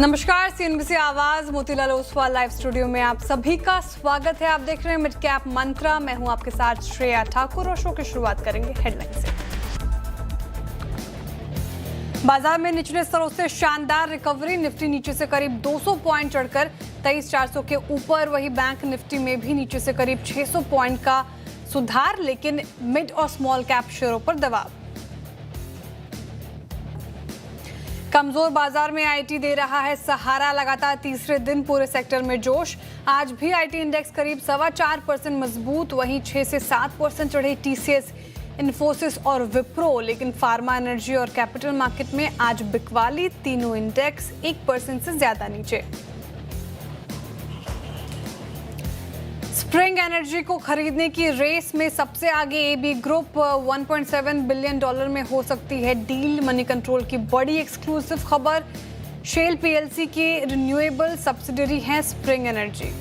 नमस्कार, सीएनबीसी आवाज Motilal Oswal live studio में आप सभी का स्वागत है। आप देख रहे हैं मिड कैप मंत्रा। मैं हूं आपके साथ श्रेया ठाकुर और शो की शुरुआत करेंगे हेडलाइन से। बाजार में निचले स्तरों से शानदार रिकवरी, निफ्टी नीचे से करीब 200 पॉइंट चढ़कर 23,400 के ऊपर। वही बैंक निफ्टी में भी नीचे से करीब 600 पॉइंट का सुधार, लेकिन मिड और स्मॉल कैप शेयरों पर दबाव। कमजोर बाजार में आईटी दे रहा है सहारा, लगातार तीसरे दिन पूरे सेक्टर में जोश। आज भी आईटी इंडेक्स करीब 4.25% मजबूत, वहीं 6 से 7% चढ़े टीसीएस, इन्फोसिस और विप्रो। लेकिन फार्मा, एनर्जी और कैपिटल मार्केट में आज बिकवाली, तीनों इंडेक्स 1% से ज्यादा नीचे। स्प्रिंग एनर्जी को खरीदने की रेस में सबसे आगे एबी ग्रुप, $1.7 बिलियन में हो सकती है डील। मनी कंट्रोल की बड़ी एक्सक्लूसिव खबर, शेल पीएलसी की रिन्यूएबल सब्सिडरी है स्प्रिंग एनर्जी।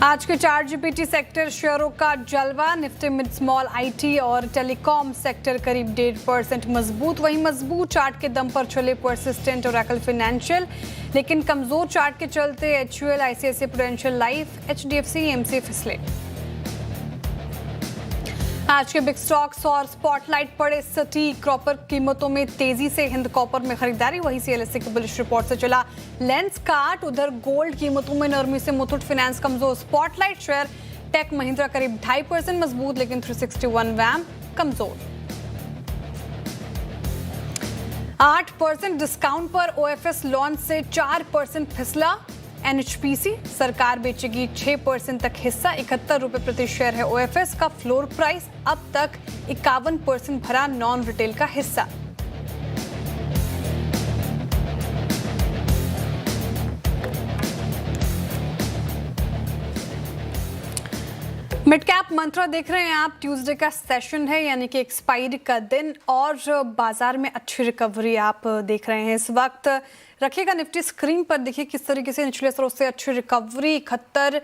आज के 4जीपीटी सेक्टर शेयरों का जलवा, निफ्टी मिड स्मॉल आईटी और टेलीकॉम सेक्टर करीब 1.5% मजबूत। वहीं मजबूत चार्ट के दम पर चले परसिस्टेंट और ओरेकल फाइनेंशियल, लेकिन कमजोर चार्ट के चलते HUL, ICICI Prudential Life, HDFC, AMC फिसले। आज के बिग स्टॉक्स और स्पॉटलाइट पड़े सिटी कॉपर कीमतों में तेजी से, हिंद कॉपर में खरीदारी। वहीं सीएलएसए की बुलिश रिपोर्ट से चला लेंस काट। उधर गोल्ड कीमतों में नरमी से मुथूट फाइनेंस कमजोर। स्पॉटलाइट शेयर टेक महिंद्रा करीब 2.5% मजबूत, लेकिन 361 वैम कमजोर। 8% डिस्काउंट पर ओएफएस लॉन्च से 4% फिसला। एनएचपीसी सरकार बेचेगी 6% तक हिस्सा, 71 रुपए प्रति शेयर है ओएफएस का फ्लोर प्राइस। अब तक 51% भरा नॉन रिटेल का हिस्सा। मिड कैप मंत्रा देख रहे हैं आप। ट्यूसडे का सेशन है, यानी कि एक्सपायरी का दिन, और बाजार में अच्छी रिकवरी आप देख रहे हैं इस वक्त। रखिएगा निफ्टी स्क्रीन पर, देखिए किस तरीके से निचले स्तरों से अच्छी रिकवरी, 71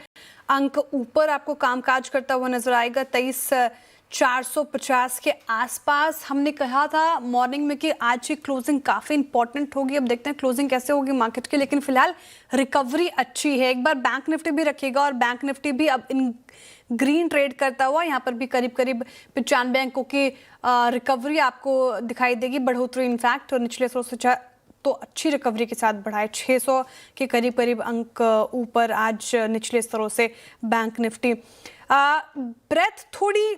अंक ऊपर आपको कामकाज करता हुआ नजर आएगा। 23,450 के आसपास। हमने कहा था मॉर्निंग में कि आज की क्लोजिंग काफ़ी इंपॉर्टेंट होगी। अब देखते हैं क्लोजिंग कैसे होगी मार्केट की, लेकिन फिलहाल रिकवरी अच्छी है। एक बार बैंक निफ्टी भी रखिएगा, और बैंक निफ्टी भी अब इन ग्रीन ट्रेड करता हुआ यहाँ पर भी करीब 95 अंकों की रिकवरी आपको दिखाई देगी, बढ़ोतरी इनफैक्ट। और निचले स्तरों से तो अच्छी रिकवरी के साथ बढ़ाए, 600 के करीब अंक ऊपर आज निचले स्तरों से बैंक निफ्टी। ब्रेथ थोड़ी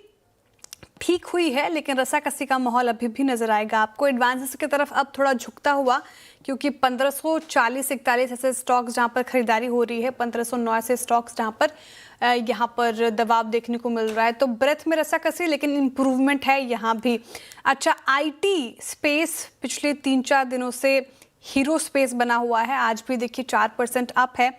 ठीक हुई है, लेकिन रसाकसी का माहौल अभी भी नजर आएगा आपको। एडवांसेस की तरफ अब थोड़ा झुकता हुआ, क्योंकि 1540-41 ऐसे स्टॉक्स जहां पर खरीदारी हो रही है, 1509 ऐसे स्टॉक्स जहां पर यहाँ पर दबाव देखने को मिल रहा है। तो ब्रेथ में रसाकसी, लेकिन इम्प्रूवमेंट है यहाँ भी। अच्छा, आईटी स्पेस पिछले 3-4 दिनों से हीरो स्पेस बना हुआ है, आज भी देखिए 4% अप है।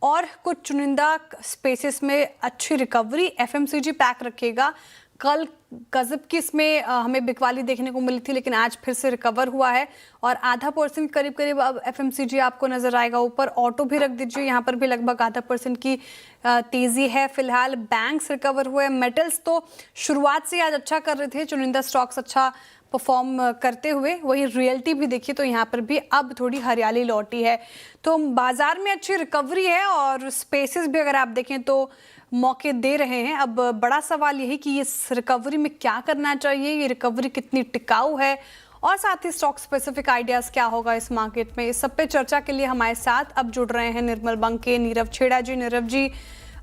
और कुछ चुनिंदा स्पेसेस में अच्छी रिकवरी। एफएमसीजी पैक रखिएगा, कल गजब की इसमें हमें बिकवाली देखने को मिली थी, लेकिन आज फिर से रिकवर हुआ है, और 0.5% करीब अब एफएमसीजी आपको नजर आएगा ऊपर। ऑटो भी रख दीजिए, यहाँ पर भी लगभग 0.5% की तेजी है फिलहाल। बैंक्स रिकवर हुए। मेटल्स तो शुरुआत से आज अच्छा कर रहे थे, चुनिंदा स्टॉक्स अच्छा परफॉर्म करते हुए। वही रियल्टी भी देखिए तो यहाँ पर भी अब थोड़ी हरियाली लौटी है। तो बाजार में अच्छी रिकवरी है, और स्पेसेस भी अगर आप देखें तो मौके दे रहे हैं। अब बड़ा सवाल यही कि इस रिकवरी में क्या करना चाहिए, ये रिकवरी कितनी टिकाऊ है, और साथ ही स्टॉक स्पेसिफिक आइडियाज क्या होगा इस मार्केट में। इस सब पे चर्चा के लिए हमारे साथ अब जुड़ रहे हैं निर्मल बंके, नीरव छेड़ा जी। नीरव जी,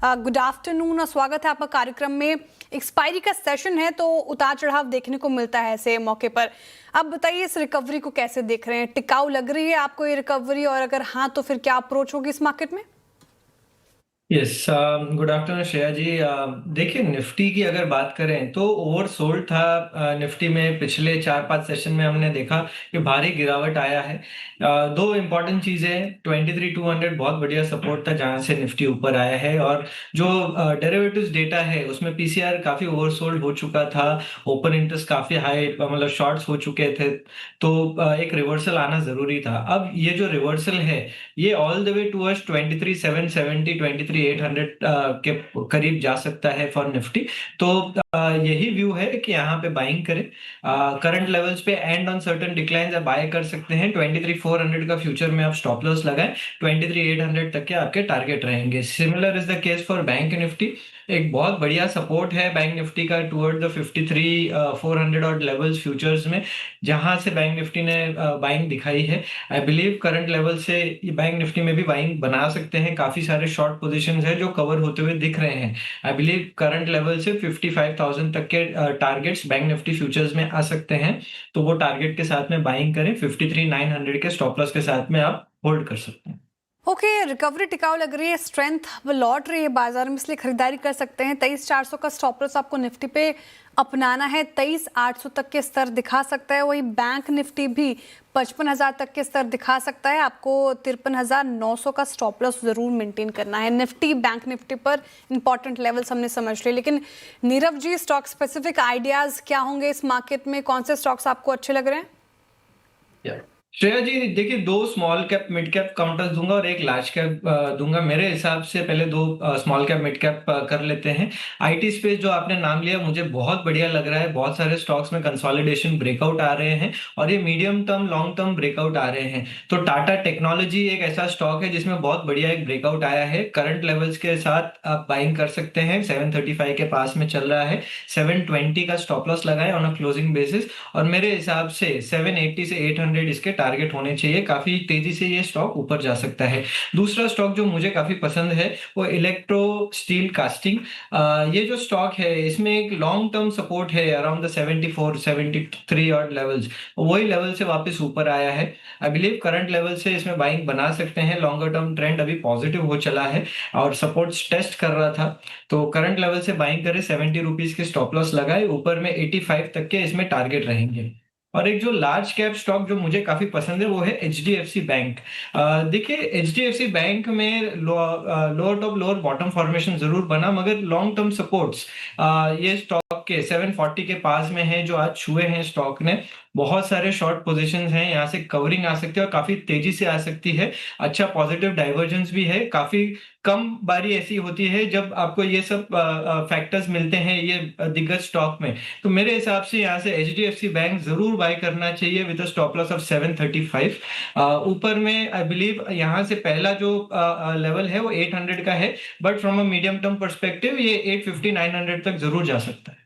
गुड आफ्टरनून और स्वागत है आपका कार्यक्रम में। एक्सपायरी का सेशन है, तो उतार चढ़ाव देखने को मिलता है ऐसे मौके पर। अब बताइए इस रिकवरी को कैसे देख रहे हैं, टिकाऊ लग रही है आपको ये रिकवरी, और अगर हाँ तो फिर क्या अप्रोच होगी इस मार्केट में? यस, गुड आफ्टरनून श्रेया जी। देखिए, निफ्टी की अगर बात करें तो ओवरसोल्ड था। निफ्टी में पिछले 4-5 सेशन में हमने देखा कि भारी गिरावट आया है। दो इम्पॉर्टेंट चीजें, 23,200 बहुत बढ़िया सपोर्ट था जहां से निफ्टी ऊपर आया है, और जो डेरिवेटिव्स डेटा है उसमें पीसीआर काफी ओवरसोल्ड हो चुका था, ओपन इंटरेस्ट काफी हाई, मतलब शॉर्ट्स हो चुके थे, तो एक रिवर्सल आना जरूरी था। अब ये जो रिवर्सल है ये ऑल द वे टूवर्ड्स 23,770, 23,800 के करीब जा सकता है फॉर निफ्टी। तो यही व्यू है कि यहाँ पे बाइंग करें। करंट लेवल्स पे एंड ऑन सर्टेन डिक्लाइंस आप बाय कर सकते हैं। 23,400 का फ्यूचर में आप स्टॉप लॉस लगाएं। 23,800 तक के आपके टारगेट रहेंगे। Similar is the case for bank Nifty. एक बहुत बढ़िया सपोर्ट है बैंक निफ्टी का टुवर्ड द 53,400 और लेवल्स फ्यूचर्स में, जहां से बैंक निफ्टी ने बाइंग दिखाई है। आई बिलीव करंट लेवल से बैंक निफ्टी में भी बाइंग बना सकते हैं। काफी सारे शॉर्ट पोजीशंस हैं जो कवर होते हुए दिख रहे हैं। आई बिलीव करंट लेवल से 55,000 तक के टारगेट्स बैंक निफ्टी फ्यूचर्स में आ सकते हैं। तो वो टारगेट के साथ में बाइंग करें। 53,900 के स्टॉप लॉस के साथ में आप होल्ड कर सकते हैं। ओके, रिकवरी टिकाऊ लग रही है, स्ट्रेंथ लौट रही है बाजार में, इसलिए खरीदारी कर सकते हैं। 23,400 का स्टॉप लॉस आपको निफ्टी पे अपनाना है। 23,800 तक के स्तर दिखा सकता है। वही बैंक निफ्टी भी 55,000 तक के स्तर दिखा सकता है। आपको 53,900 का स्टॉप लॉस जरूर मेंटेन करना है। निफ्टी बैंक निफ्टी पर इंपॉर्टेंट लेवल्स हमने समझ लिए, लेकिन नीरव जी, स्टॉक स्पेसिफिक आइडियाज क्या होंगे इस मार्केट में? कौन से स्टॉक्स आपको अच्छे लग रहे हैं? श्रेया जी, देखिए, 2 small cap mid cap counters दूंगा और एक लार्ज कैप दूंगा। मेरे हिसाब से पहले 2 स्मॉल कैप मिड कैप कर लेते हैं। आईटी स्पेस जो आपने नाम लिया मुझे बहुत बढ़िया लग रहा है। बहुत सारे स्टॉक्स में कंसोलिडेशन ब्रेकआउट आ रहे हैं और ये medium term long term breakout आ रहे हैं। तो टाटा टेक्नोलॉजी एक ऐसा स्टॉक है जिसमें बहुत बढ़िया एक ब्रेकआउट आया है। करंट लेवल्स के साथ आप बाइंग कर सकते हैं। 735 के पास में चल रहा है। 720 का स्टॉप लॉस लगाए ऑन अ क्लोजिंग बेसिस, और मेरे हिसाब से 780 से 800 इसके टारगेट होने चाहिए। काफी तेजी से ये स्टॉक ऊपर जा सकता है। दूसरा स्टॉक जो मुझे काफी पसंद है वो इलेक्ट्रो स्टील कास्टिंग। ये जो स्टॉक है इसमें एक लॉन्ग टर्म सपोर्ट है अराउंड द 74 73 और लेवल्स, वही लेवल से वापस ऊपर आया है। आई बिलीव करंट लेवल से इसमें बाइंग बना सकते हैं। लॉन्गर टर्म ट्रेंड अभी पॉजिटिव हो चला है और सपोर्ट टेस्ट कर रहा था। तो करंट लेवल से बाइंग करें। 70 रुपीज के स्टॉप लॉस लगाए। ऊपर में 85 तक के इसमें टारगेट रहेंगे। और एक जो लार्ज कैप स्टॉक जो मुझे काफी पसंद है वो है एचडीएफसी बैंक। देखिए, एचडीएफसी बैंक में lower top lower bottom formation जरूर बना, मगर लॉन्ग टर्म सपोर्ट्स ये स्टॉक के 740 के पास में है जो आज छुए हैं स्टॉक ने। बहुत सारे शॉर्ट पोजीशंस हैं, यहाँ से कवरिंग आ सकती है और काफी तेजी से आ सकती है। अच्छा पॉजिटिव डाइवर्जेंस भी है। काफी कम बारी ऐसी होती है जब आपको ये सब फैक्टर्स मिलते हैं ये दिग्गज स्टॉक में। तो मेरे हिसाब से यहाँ से एचडीएफसी बैंक जरूर बाय करना चाहिए with a stop loss of 735। ऊपर में आई बिलीव यहाँ से पहला जो लेवल है वो 800 का है, but from a medium term perspective ये 850 900 तक जरूर जा सकता है।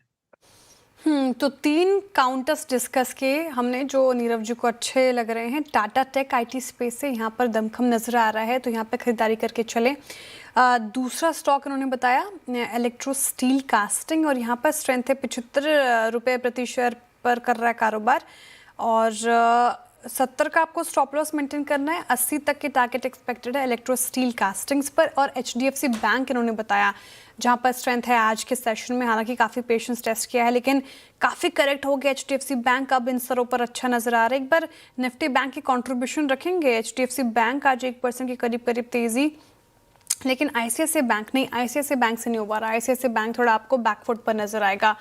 तो 3 काउंटर्स डिस्कस किए हमने जो नीरव जी को अच्छे लग रहे हैं। टाटा टेक आईटी स्पेस से यहाँ पर दमखम नजर आ रहा है, तो यहाँ पे खरीदारी करके चलें। दूसरा स्टॉक इन्होंने बताया इलेक्ट्रो स्टील कास्टिंग, और यहाँ पर स्ट्रेंथ है 75 रुपये प्रति शेयर पर कर रहा है कारोबार, और 70 का आपको स्टॉप लॉस मेंटेन करना है। 80 तक के टारगेट एक्सपेक्टेड है इलेक्ट्रो स्टील कास्टिंग्स पर। और एचडीएफसी बैंक इन्होंने बताया जहां पर स्ट्रेंथ है आज के सेशन में। हालांकि काफ़ी पेशेंस टेस्ट किया है लेकिन काफ़ी करेक्ट हो गया एचडीएफसी बैंक। अब इन स्तरों पर अच्छा नजर आ रहा है। एक बार निफ्टी बैंक की कंट्रीब्यूशन रखेंगे। एचडीएफसी बैंक आज 1% के करीब तेजी, लेकिन आईसीआईसीआई बैंक नहीं, आईसीआईसीआई बैंक से नहीं उभरा। आईसीआईसीआई बैंक थोड़ा आपको बैकफुट पर नजर आएगा।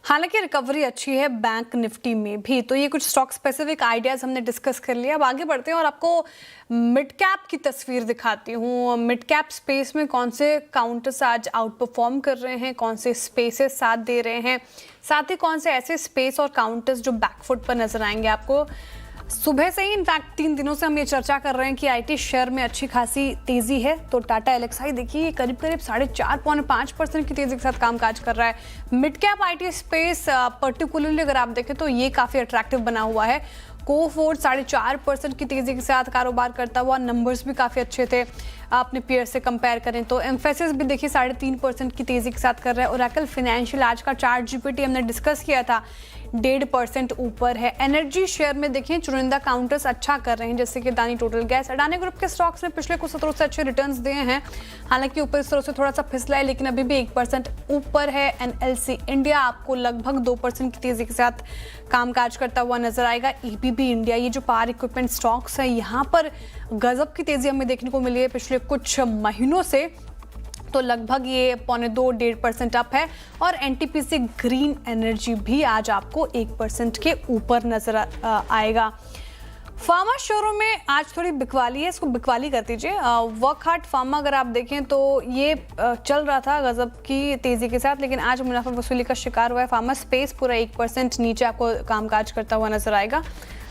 हालांकि रिकवरी अच्छी है बैंक निफ्टी में भी। तो ये कुछ स्टॉक स्पेसिफिक आइडियाज हमने डिस्कस कर लिया। अब आगे बढ़ते हैं और आपको मिड कैप की तस्वीर दिखाती हूँ। मिड कैप स्पेस में कौन से काउंटर्स आज आउट परफॉर्म कर रहे हैं, कौन से स्पेसेस साथ दे रहे हैं, साथ ही कौन से ऐसे स्पेस और काउंटर्स जो बैकफुट पर नजर आएंगे आपको। सुबह से ही इनफैक्ट 3 दिनों से हम ये चर्चा कर रहे हैं कि आईटी शेयर में अच्छी खासी तेजी है। तो टाटा एलेक्साई देखिए करीब 4.5% की तेजी के साथ कामकाज कर रहा है। Mid cap IT space particularly अगर आप देखें तो ये काफ़ी अट्रैक्टिव बना हुआ है। कोफोर्ज 4.5% की तेजी के साथ कारोबार करता हुआ, नंबर्स भी काफ़ी अच्छे थे अपने पीयर से कंपेयर करें तो। एम्फेसिस भी देखिए 3.5% की तेजी के साथ कर रहा है। ओरेकल फाइनेंशियल आज का चार्ट जीपीटी हमने डिस्कस किया था, 1.5% ऊपर है। एनर्जी शेयर में देखें चुनिंदा काउंटर्स अच्छा कर रहे हैं, जैसे कि Adani total gas. Adani group के स्टॉक्स ने पिछले कुछ सत्रों से अच्छे रिटर्न्स दिए हैं। हालांकि ऊपर इस तरह से थोड़ा सा फिसला है लेकिन अभी भी 1% ऊपर है। एनएलसी इंडिया आपको लगभग 2% की तेजी के साथ कामकाज करता हुआ नजर आएगा। ईपीबी इंडिया, ये जो पावर इक्विपमेंट स्टॉक्स हैं, यहाँ पर गजब की तेजी हमें देखने को मिली है पिछले कुछ महीनों से। तो लगभग ये 2.5% अप है। और एनटीपीसी ग्रीन एनर्जी भी आज आपको 1% के ऊपर नजर आएगा। फार्मा शोरूम में आज थोड़ी बिकवाली है, इसको बिकवाली कर दीजिए। वर्क हार्ट फार्मा अगर आप देखें तो ये चल रहा था गजब की तेजी के साथ, लेकिन आज मुनाफा वसूली का शिकार हुआ है। फार्मा स्पेस पूरा 1% नीचे आपको कामकाज करता हुआ नजर आएगा,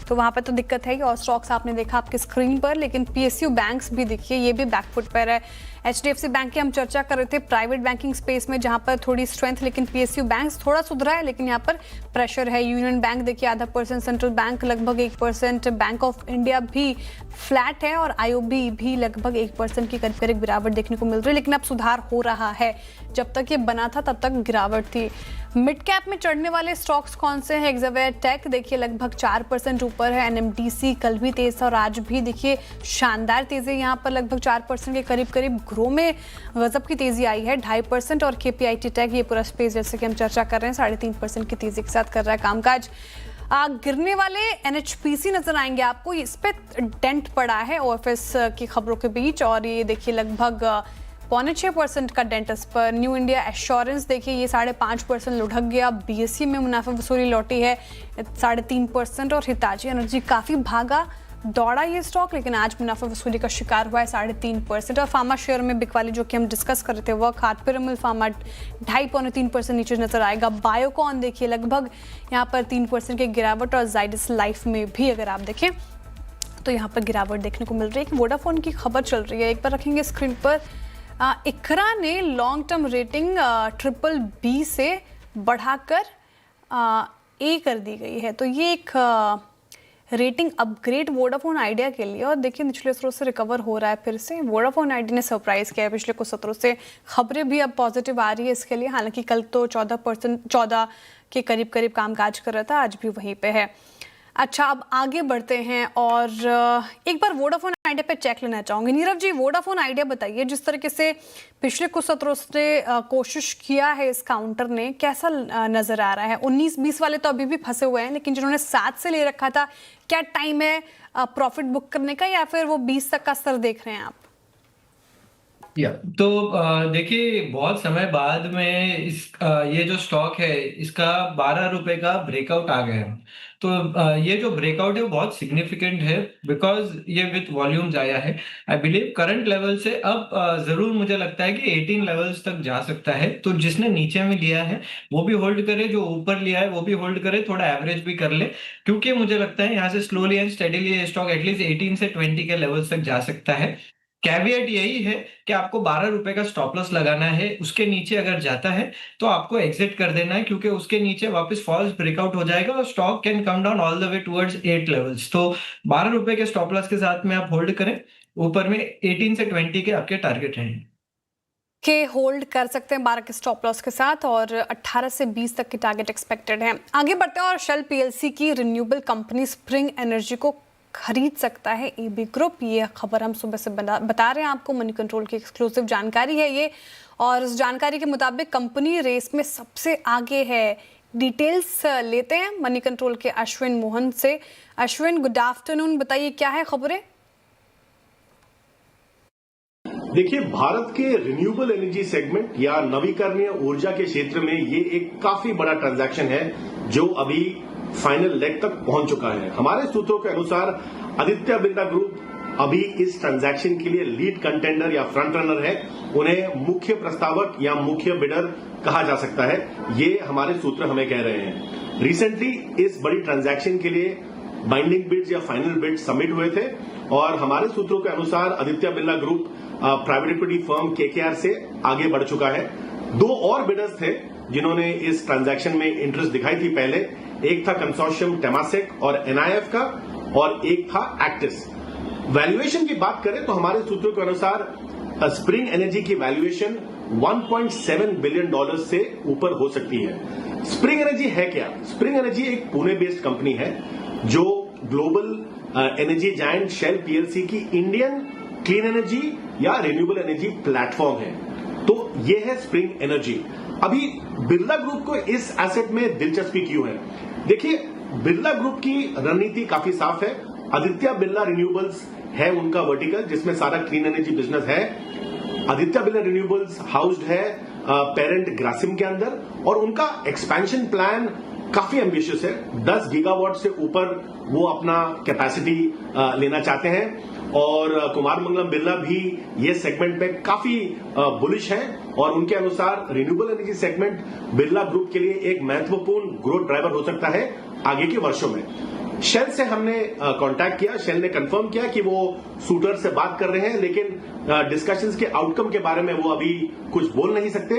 तो वहाँ पर तो दिक्कत है। और स्टॉक्स आपने देखा आपकी स्क्रीन पर, लेकिन पीएसयू बैंक्स भी देखिए ये भी बैकफुट पर है। एचडीएफसी बैंक की हम चर्चा कर रहे थे प्राइवेट बैंकिंग स्पेस में, जहाँ पर थोड़ी स्ट्रेंथ, लेकिन पीएसयू बैंक्स थोड़ा सुधरा है, लेकिन यहाँ पर प्रेशर है। यूनियन बैंक देखिए 0.5%, सेंट्रल बैंक लगभग 1%, बैंक ऑफ इंडिया भी फ्लैट है और आईओबी भी लगभग 1% की करीब गिरावट देखने को मिल रही है, लेकिन अब सुधार हो रहा है। जब तक ये बना था तब तक गिरावट थी। मिड कैप में चढ़ने वाले स्टॉक्स कौन से हैं? एक्सवेयर टेक देखिए लगभग 4% ऊपर है। एनएमडीसी कल भी तेज था और आज भी देखिए शानदार तेजी, यहाँ पर लगभग 4% के करीब ग्रो में गजब की तेजी आई है, 2.5%। और केपीआईटी टेक ये पूरा स्पेस जैसे कि हम चर्चा कर रहे हैं 3.5% की तेजी के साथ कर रहा है कामकाज। गिरने वाले एनएचपीसी नजर आएंगे आपको, इस पे डेंट पड़ा है ओएफएस की खबरों के बीच, और ये देखिए लगभग 0.6% का डेंट इस पर। न्यू इंडिया एश्योरेंस देखिए ये 5.5% लुढ़क गया। बीएसई में मुनाफा वसूली लौटी है 3.5%। और हिताची एनर्जी काफी भागा दौड़ा ये स्टॉक, लेकिन आज मुनाफा वसूली का शिकार हुआ है 3.5%। और फार्मा शेयर में बिकवाली जो कि हम डिस्कस कर रहे थे, वर्क हार्ट पिरामिल फार्मा 2.5-3% नीचे नजर आएगा। बायोकॉन देखिए लगभग यहाँ पर 3% की गिरावट, और जाइडस लाइफ में भी अगर आप देखें तो यहाँ पर गिरावट देखने को मिल रही है। वोडाफोन की खबर चल रही है, एक बार रखेंगे स्क्रीन पर। इकरा ने लॉन्ग टर्म रेटिंग BBB से बढ़ाकर A कर दी गई है, तो ये एक रेटिंग अपग्रेड वोडाफोन आइडिया के लिए। और देखिए निचले स्तरों से रिकवर हो रहा है फिर से। वोडाफोन आइडिया ने सरप्राइज किया है पिछले कुछ सत्रों से, खबरें भी अब पॉजिटिव आ रही है इसके लिए। हालांकि कल तो 14 के करीब कामकाज कर रहा था, आज भी वहीं पे है। अच्छा, अब आगे बढ़ते हैं और एक बार वोडाफोन आइडिया पे चेक लेना चाहूंगी। नीरव जी, वोडाफोन आइडिया बताइए, जिस तरीके से पिछले कुछ सत्रों से कोशिश किया है इस काउंटर ने, कैसा नजर आ रहा है? 19-20 वाले तो अभी भी फंसे हुए हैं, लेकिन जिन्होंने 7 से ले रखा था, क्या टाइम है प्रॉफिट बुक करने का, या फिर वो 20 तक का स्तर देख रहे हैं आप? तो देखिए बहुत समय बाद में ये जो स्टॉक है इसका 12 रुपए का ब्रेकआउट आ गया है। तो ये जो ब्रेकआउट है वो बहुत सिग्निफिकेंट है, बिकॉज ये विथ वॉल्यूम्स आया है। आई बिलीव करंट लेवल से अब जरूर मुझे लगता है कि 18 लेवल्स तक जा सकता है। तो जिसने नीचे में लिया है वो भी होल्ड करे, जो ऊपर लिया है वो भी होल्ड करे, थोड़ा एवरेज भी कर ले, क्योंकि मुझे लगता है यहाँ से स्लोली एंड स्टेडीली ये स्टॉक एटलीस्ट 18 से 20 के लेवल्स तक जा सकता है। कैविएट यही है कि आपको 12 रुपए का स्टॉप लॉस लगाना है, उसके नीचे अगर जाता है तो आपको एग्जिट कर देना है, क्योंकि उसके नीचे वापस फॉल्स ब्रेकआउट हो जाएगा और stock can come down all the way towards 8 levels. तो 12 रुपए के स्टॉप लॉस के साथ में आप होल्ड करें, ऊपर में 18 से 20 के आपके टारगेट हैं के होल्ड कर सकते हैं 12 के स्टॉप लॉस के साथ, और 18 से 20 तक के टारगेट एक्सपेक्टेड है। आगे बढ़ते हैं और शेल पीएलसी की रिन्यूएबल कंपनी स्प्रिंग एनर्जी को खरीद सकता है एबी ग्रुप। ये खबर हम सुबह से बता रहे हैं आपको, मनी कंट्रोल की एक्सक्लूसिव जानकारी है ये, और इस जानकारी के मुताबिक कंपनी रेस में सबसे आगे है। डिटेल्स लेते हैं मनी कंट्रोल के अश्विन मोहन से। अश्विन, गुड आफ्टरनून, बताइए क्या है खबरें? देखिए, भारत के रिन्यूएबल एनर्जी सेगमेंट या नवीकरणीय ऊर्जा के क्षेत्र में ये एक काफी बड़ा ट्रांजैक्शन है जो अभी फाइनल लेग तक पहुंच चुका है। हमारे सूत्रों के अनुसार आदित्य बिरला ग्रुप अभी इस ट्रांजैक्शन के लिए लीड कंटेंडर या फ्रंट रनर है। उन्हें मुख्य प्रस्तावक या मुख्य बिडर कहा जा सकता है, ये हमारे सूत्र हमें कह रहे हैं। रिसेंटली इस बड़ी ट्रांजैक्शन के लिए बाइंडिंग बिड्स या फाइनल बिड्स सबमिट हुए थे, और हमारे सूत्रों के अनुसार Aditya Birla group private equity firm KKR से आगे बढ़ चुका है। 2 और बिडर्स थे जिन्होंने इस ट्रांजैक्शन में इंटरेस्ट दिखाई थी पहले। एक था कंसोर्शियम टेमासेक और एनआईएफ का, और एक था एक्टिस। वैल्यूएशन की बात करें तो हमारे सूत्रों के अनुसार स्प्रिंग एनर्जी की वैल्यूएशन $1.7 बिलियन से ऊपर हो सकती है। स्प्रिंग एनर्जी है क्या? स्प्रिंग एनर्जी एक पुणे बेस्ड कंपनी है जो global energy giant Shell PLC की इंडियन क्लीन एनर्जी या रिन्यूएबल एनर्जी प्लेटफॉर्म है। तो ये है स्प्रिंग एनर्जी। अभी बिरला ग्रुप को इस एसेट में दिलचस्पी क्यों है? देखिए, बिरला ग्रुप की रणनीति काफी साफ है। आदित्य बिरला रिन्यूएबल्स है उनका वर्टिकल, जिसमें सारा क्लीन एनर्जी बिजनेस है। आदित्य बिरला रिन्यूएबल्स हाउस्ड है पेरेंट ग्रासिम के अंदर, और उनका एक्सपेंशन प्लान काफी एम्बिशियस है। 10 गीगावाट से ऊपर वो अपना कैपेसिटी लेना चाहते हैं और कुमार मंगलम बिरला भी ये सेगमेंट में काफी बुलिश है और उनके अनुसार renewable energy segment Birla group के लिए एक महत्वपूर्ण ग्रोथ ड्राइवर हो सकता है आगे के वर्षों में। शेल से हमने कांटेक्ट किया, शेल ने कंफर्म किया कि वो सूटर से बात कर रहे हैं, लेकिन डिस्कशंस के आउटकम के बारे में वो अभी कुछ बोल नहीं सकते।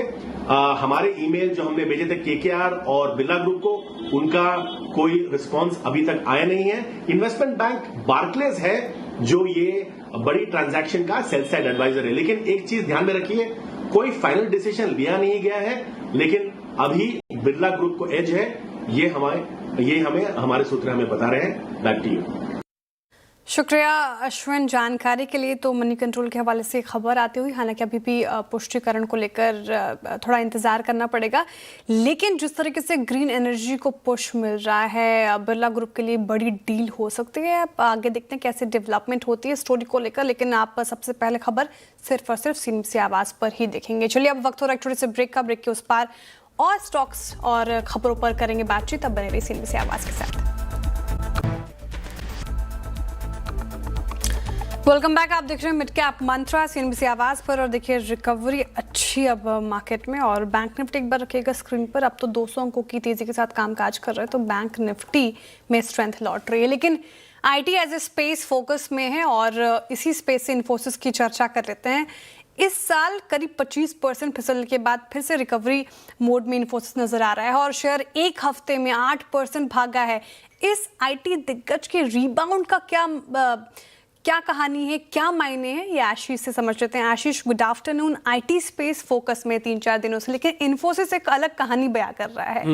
हमारे ईमेल जो हमने भेजे थे केकेआर और बिरला ग्रुप को, उनका कोई रिस्पांस अभी तक आया नहीं है। इन्वेस्टमेंट बैंक बार्कलेज है जो ये बड़ी ट्रांजैक्शन का सेल साइड एडवाइजर है, लेकिन एक चीज ध्यान में रखिए, कोई फाइनल डिसीजन लिया नहीं गया है, लेकिन अभी बिरला ग्रुप को एज है, ये हमें हमारे सूत्र हमें बता रहे हैं। Back to you. शुक्रिया अश्विन जानकारी के लिए। तो मनी कंट्रोल के हवाले से खबर आती हुई, हालांकि अभी भी पुष्टिकरण को लेकर थोड़ा इंतजार करना पड़ेगा, लेकिन जिस तरीके से ग्रीन एनर्जी को पुश मिल रहा है, बिरला ग्रुप के लिए बड़ी डील हो सकती है। आगे देखते हैं कैसे डेवलपमेंट होती है स्टोरी को लेकर, लेकिन आप सबसे पहले खबर सिर्फ और सिर्फ सीएमसी आवाज पर ही देखेंगे। चलिए अब वक्त हो रहा है थोड़े से ब्रेक का। ब्रेक के उस पार और स्टॉक्स और खबरों पर करेंगे बातचीत। अब बने रही सीएमसी आवाज के साथ। Welcome back. आप देख रहे हैं मिड कैप मंत्रा सीएनबीसी आवाज पर और देखिए रिकवरी अच्छी अब मार्केट में और बैंक निफ्टी एक बार रखिएगा स्क्रीन पर। अब तो 200 अंकों की तेजी के साथ कामकाज कर रहे हैं, तो बैंक निफ्टी में स्ट्रेंथ लौट रही है, लेकिन IT as a space focus में है और इसी स्पेस से इन्फोसिस की चर्चा कर लेते हैं। इस साल करीब 25% फिसलने के बाद फिर से रिकवरी मोड में इन्फोसिस नजर आ रहा है और शेयर एक हफ्ते में 8% भागा है। इस आईटी दिग्गज के रीबाउंड का क्या कहानी है, क्या मायने हैं, ये आशीष से समझ लेते हैं। Ashish, good afternoon. IT space focus में 3-4 दिनों से, लेकिन इन्फोसिस एक अलग कहानी बयां कर रहा है।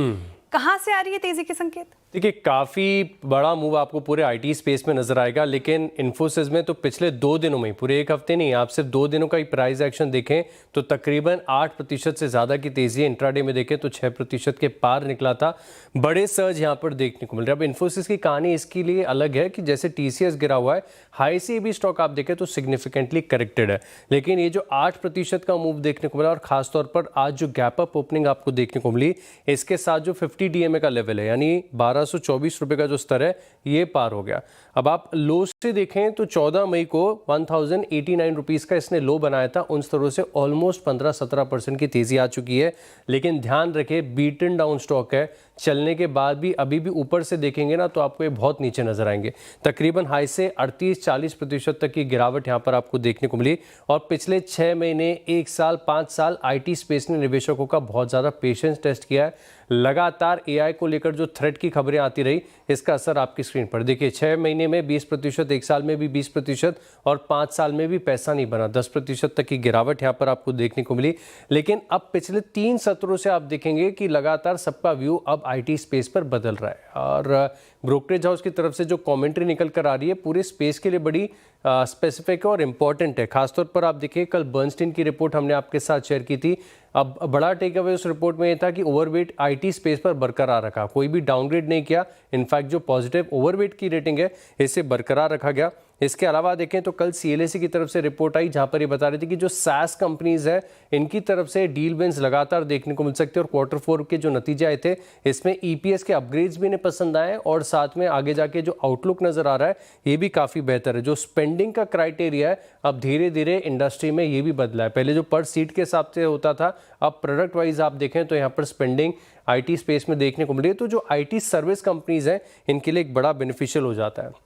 कहां से आ रही है तेजी के संकेत? देखिए, काफ़ी बड़ा मूव आपको पूरे आईटी स्पेस में नजर आएगा, लेकिन इन्फोसिस में तो पिछले 2 दिनों में, पूरे एक हफ्ते नहीं, आप सिर्फ 2 दिनों का ही प्राइस एक्शन देखें तो तकरीबन 8% से ज़्यादा की तेजी है। इंट्राडे में देखें तो 6% के पार निकला था। बड़े सर्ज यहाँ पर देखने को मिल रहे हैं। अब इन्फोसिस की कहानी इसके लिए अलग है कि जैसे टीसीएस गिरा हुआ है, हाई से भी स्टॉक आप देखें तो सिग्निफिकेंटली करेक्टेड है, लेकिन ये जो 8% का मूव देखने को मिला और खासतौर पर आज जो गैप अप ओपनिंग आपको देखने को मिली, इसके साथ जो 50 डीएमए का लेवल है, यानी 1224 रुपए का जो स्तर है, ये पार हो गया। अब आप लो से देखें तो 14 मई को 1089 रुपीज़ का इसने लो बनाया था। उन स्तरों से ऑलमोस्ट 15-17% की तेजी आ चुकी है, लेकिन ध्यान रखें बीटन डाउन स्टॉक है। चलने के बाद भी अभी भी ऊपर से देखेंगे ना तो आपको ये बहुत नीचे नजर आएंगे। तकरीबन हाई से 38-40% तक की गिरावट यहाँ पर आपको देखने को मिली और पिछले 6 महीने, 1 साल, 5 साल आईटी स्पेस ने निवेशकों का बहुत ज़्यादा पेशेंस टेस्ट किया है। लगातार एआई को लेकर जो थ्रेट की खबरें आती रही, इसका असर आपकी स्क्रीन पर देखिए। 6 महीने में 20%, 1 साल में भी 20% और 5 साल में भी पैसा नहीं बना। 10% तक की गिरावट यहाँ पर आपको देखने को मिली। लेकिन अब पिछले 3 सत्रों से आप देखेंगे कि लगातार सबका व्यू अब आईटी स्पेस पर बदल रहा है और ब्रोकरेज हाउस की तरफ से जो कमेंट्री निकल कर आ रही है पूरे स्पेस के लिए बड़ी स्पेसिफिक और इम्पॉर्टेंट है। खासतौर पर आप देखिए, कल बर्नस्टीन की रिपोर्ट हमने आपके साथ शेयर की थी। अब बड़ा टेक अवे उस रिपोर्ट में ये था कि ओवरवेट आईटी स्पेस पर बरकरार रखा, कोई भी डाउनग्रेड नहीं किया। इनफैक्ट जो पॉजिटिव ओवरवेट की रेटिंग है, इसे बरकरार रखा गया। इसके अलावा देखें तो कल सीएलएसी की तरफ से रिपोर्ट आई, जहां पर ये बता रही थी कि जो सैस कंपनीज है, इनकी तरफ से डील विंस लगातार देखने को मिल सकते हैं और Q4 के जो नतीजे आए थे, इसमें ईपीएस के अपग्रेड्स भी इन्हें पसंद आए और साथ में आगे जाके जो आउटलुक नजर आ रहा है, ये भी काफ़ी बेहतर है। जो स्पेंडिंग का क्राइटेरिया है, अब धीरे धीरे इंडस्ट्री में ये भी बदला है। पहले जो पर सीट के हिसाब से होता था, अब प्रोडक्ट वाइज आप देखें तो यहाँ पर स्पेंडिंग आईटी स्पेस में देखने को मिली है। तो जो आईटी सर्विस कंपनीज हैं, इनके लिए एक बड़ा बेनिफिशियल हो जाता है।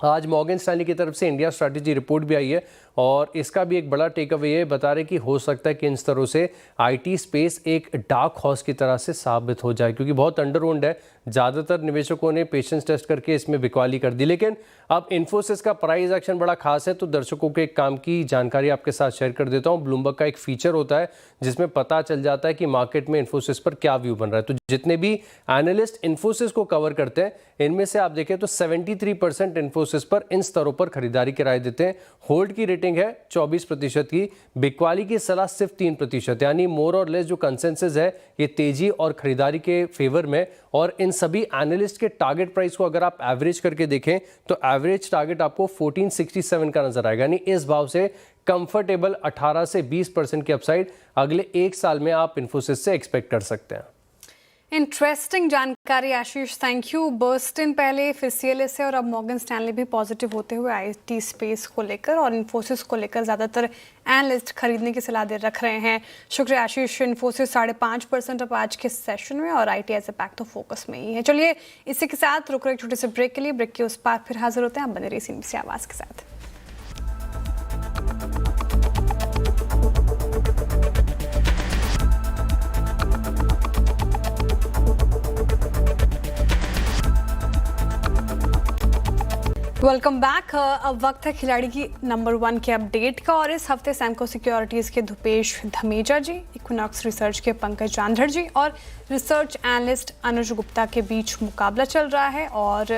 आज मॉर्गन स्टैनली की तरफ से इंडिया स्ट्रैटेजी रिपोर्ट भी आई है और इसका भी एक बड़ा टेक अवे ये बता रहे कि हो सकता है कि इन स्तरों से आईटी स्पेस एक डार्क हॉर्स की तरह से साबित हो जाए, क्योंकि बहुत अंडर ओन्ड है। ज़्यादातर निवेशकों ने पेशेंस टेस्ट करके इसमें बिकवाली कर दी। लेकिन अब इन्फोसिस का प्राइस एक्शन बड़ा खास है, तो दर्शकों के एक काम की जानकारी आपके साथ शेयर कर देता हूँ। ब्लूमबर्ग का एक फीचर होता है जिसमें पता चल जाता है कि मार्केट में इन्फोसिस पर क्या व्यू बन रहा है। तो जितने भी एनालिस्ट इन्फोसिस को कवर करते हैं, इनमें से आप देखें तो 73% इन्फोसिस पर इन स्तरों पर खरीदारी की राय देते हैं। होल्ड की रेटिंग है 24% की, बिकवाली की सलाह सिर्फ 3%, यानी मोर और लेस जो कंसेंसस है ये तेजी और खरीदारी के फेवर में। और इन सभी एनालिस्ट के टारगेट प्राइस को अगर आप एवरेज करके देखें तो एवरेज टारगेट आपको 1467 का नजर आएगा, यानी इस भाव से कंफर्टेबल 18 से 20% की अपसाइड अगले 1 साल में आप इन्फोसिस से एक्सपेक्ट कर सकते हैं। इंटरेस्टिंग जानकारी आशीष, थैंक यू। बर्स्टिन पहले, फिर CLSA और अब मॉर्गन स्टैनली भी पॉजिटिव होते हुए IT स्पेस को लेकर और इन्फोसिस को लेकर ज़्यादातर एनालिस्ट खरीदने की सलाह दे रख रहे हैं। शुक्रिया आशीष। इन्फोसिस 5.5% अब आज के सेशन में और IT एज ए पैक तो फोकस में ही है। चलिए इसी के साथ रुक रहे एक छोटे से ब्रेक के लिए। ब्रेक के उस पार फिर हाजिर होते हैं। आप बने रहिए CNBC आवाज़ के साथ। Welcome back. अब वक्त है खिलाड़ी की नंबर 1 के अपडेट का और इस हफ्ते सैमको सिक्योरिटीज़ के धुपेश धमेजा जी, इक्विनॉक्स रिसर्च के पंकज आंधर जी और रिसर्च एनालिस्ट अनुज गुप्ता के बीच मुकाबला चल रहा है। और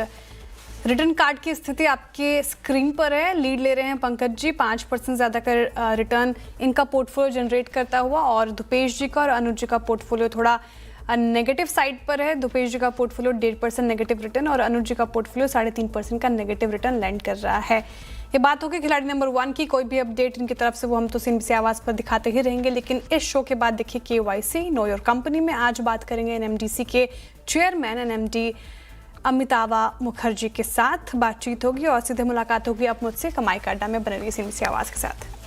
रिटर्न कार्ड की स्थिति आपके स्क्रीन पर है। लीड ले रहे हैं पंकज जी, 5% ज़्यादा का रिटर्न इनका पोर्टफोलियो जनरेट करता हुआ और धुपेश जी का और अनुज जी का पोर्टफोलियो थोड़ा नेगेटिव साइड पर है। धुपेश जी का पोर्टफोलियो 1.5% नेगेटिव रिटर्न और अनुज जी का पोर्टफोलियो 3.5% का नेगेटिव रिटर्न लैंड कर रहा है। ये बात होगी खिलाड़ी नंबर 1 की। कोई भी अपडेट इनकी तरफ से वो हम तो CNBC आवाज़ पर दिखाते ही रहेंगे, लेकिन इस शो के बाद देखिए KYC नो योर कंपनी में आज बात करेंगे NMDC के चेयरमैन NMD अमितावा मुखर्जी के साथ बातचीत होगी और सीधे मुलाकात होगी अब मुझसे कमाई का अड्डा में। बने रहिए CNBC आवाज़ के साथ।